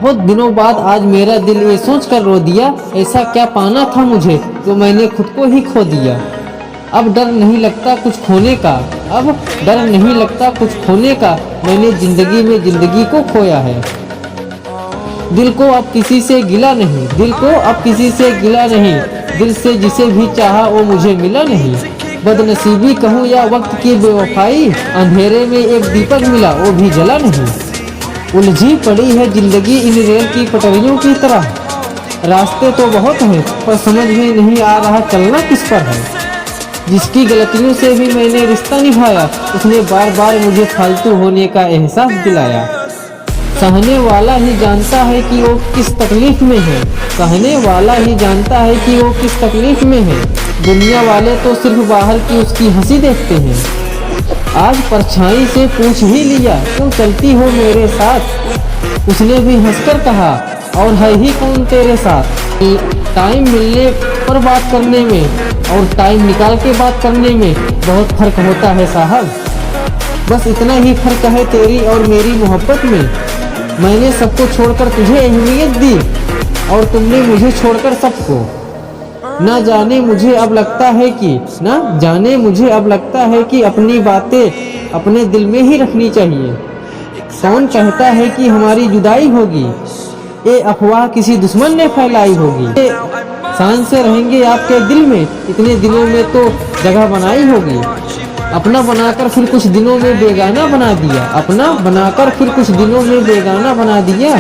बहुत दिनों बाद आज मेरा दिल ये सोच कर रो दिया, ऐसा क्या पाना था मुझे जो मैंने खुद को ही खो दिया। अब डर नहीं लगता कुछ खोने का, अब डर नहीं लगता कुछ खोने का, मैंने जिंदगी में जिंदगी को खोया है। दिल को अब किसी से गिला नहीं, दिल को अब किसी से गिला नहीं, दिल से जिसे भी चाहा वो मुझे मिला नहीं। बदनसीबी कहूँ या वक्त की बेवफाई, अंधेरे में एक दीपक मिला वो भी जला नहीं। उलझी पड़ी है जिंदगी इन रेल की पटरियों की तरह, रास्ते तो बहुत हैं पर समझ में नहीं आ रहा चलना किस पर है। जिसकी गलतियों से भी मैंने रिश्ता निभाया, उसने बार बार मुझे फालतू होने का एहसास दिलाया। सहने वाला ही जानता है कि वो किस तकलीफ में है, सहने वाला ही जानता है कि वो किस तकलीफ में है। दुनिया वाले तो सिर्फ बाहर की उसकी हंसी देखते हैं। आज परछाई से पूछ ही लिया क्यों चलती हो मेरे साथ, उसने भी हंसकर कहा और है ही कौन तेरे साथ। टाइम मिलने पर बात करने में और टाइम निकाल के बात करने में बहुत फर्क होता है साहब। बस इतना ही फर्क है तेरी और मेरी मोहब्बत में। मैंने सबको छोड़कर तुझे अहमियत दी और तुमने मुझे छोड़कर सबको। ना जाने मुझे अब लगता है कि अपनी बातें अपने दिल में ही रखनी चाहिए। कौन कहता है कि हमारी जुदाई होगी, ये अफवाह किसी दुश्मन ने फैलाई होगी। शान से रहेंगे आपके दिल में, इतने दिनों में तो जगह बनाई होगी। अपना बनाकर फिर कुछ दिनों में बेगाना बना दिया, अपना बनाकर फिर कुछ दिनों में बेगाना बना दिया।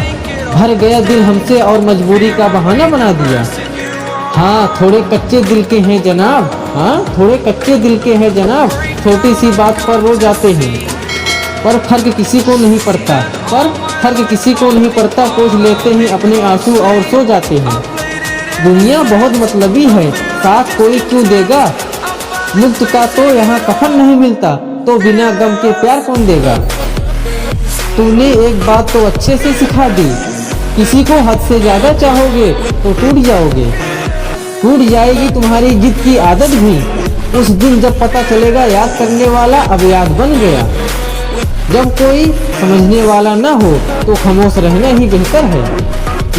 भर गया दिल हमसे और मजबूरी का बहाना बना दिया। हाँ थोड़े कच्चे दिल के हैं जनाब, हाँ थोड़े कच्चे दिल के हैं जनाब, छोटी सी बात पर रो जाते हैं। पर फर्क किसी को नहीं पड़ता, पोंछ लेते हैं अपने आंसू और सो जाते हैं। दुनिया बहुत मतलबी है, साथ कोई क्यों देगा, मुफ्त का तो यहाँ कफन नहीं मिलता, तो बिना गम के प्यार कौन देगा। तूने एक बात तो अच्छे से सिखा दी, किसी को हद से ज्यादा चाहोगे तो टूट जाओगे। टूट जाएगी तुम्हारी जिद की आदत भी, उस दिन जब पता चलेगा याद करने वाला अब याद बन गया। जब कोई समझने वाला ना हो तो खामोश रहना ही बेहतर है।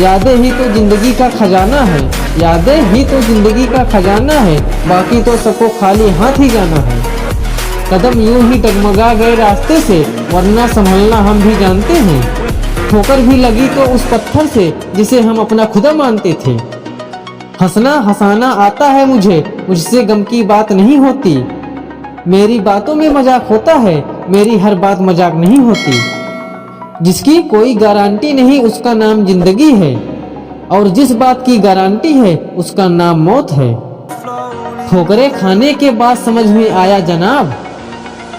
यादें ही तो जिंदगी का खजाना है, यादें ही तो जिंदगी का खजाना है, बाकी तो सबको खाली हाथ ही जाना है। कदम यूं ही डगमगा गए रास्ते से, वरना संभलना हम भी जानते हैं। ठोकर भी लगी तो उस पत्थर से जिसे हम अपना खुदा मानते थे। हंसना हंसाना आता है मुझे, मुझसे गम की बात नहीं होती। मेरी बातों में मजाक होता है, मेरी हर बात मजाक नहीं होती। जिसकी कोई गारंटी नहीं उसका नाम जिंदगी है, और जिस बात की गारंटी है उसका नाम मौत है। ठोकरे खाने के बाद समझ में आया जनाब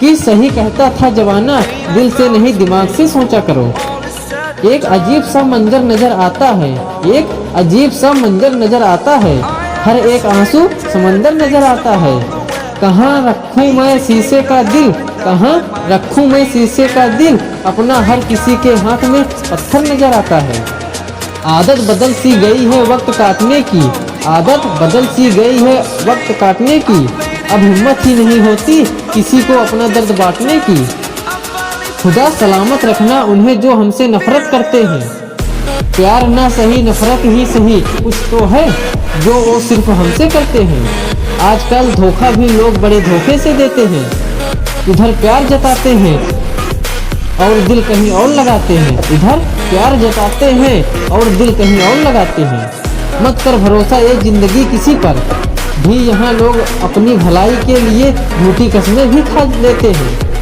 कि सही कहता था जवाना, दिल से नहीं दिमाग से सोचा करो। एक अजीब सा मंजर नजर आता है, एक अजीब सा मंजर नजर आता है, हर एक आंसू समंदर नजर आता है। कहाँ रखूं मैं शीशे का दिल, कहाँ रखूं मैं शीशे का दिल, अपना हर किसी के हाथ में पत्थर नजर आता है। आदत बदल सी गई है वक्त काटने की, आदत बदल सी गई है वक्त काटने की, अब हिम्मत ही नहीं होती किसी को अपना दर्द बांटने की। खुदा सलामत रखना उन्हें जो हमसे नफरत करते हैं, प्यार ना सही नफरत ही सही, कुछ तो है जो वो सिर्फ हमसे करते हैं। आजकल धोखा भी लोग बड़े धोखे से देते हैं, इधर प्यार जताते हैं और दिल कहीं और लगाते हैं, इधर प्यार जताते हैं और दिल कहीं और लगाते हैं। मत कर भरोसा ये जिंदगी किसी पर भी, यहाँ लोग अपनी भलाई के लिए झूठी कसमें भी खा लेते हैं।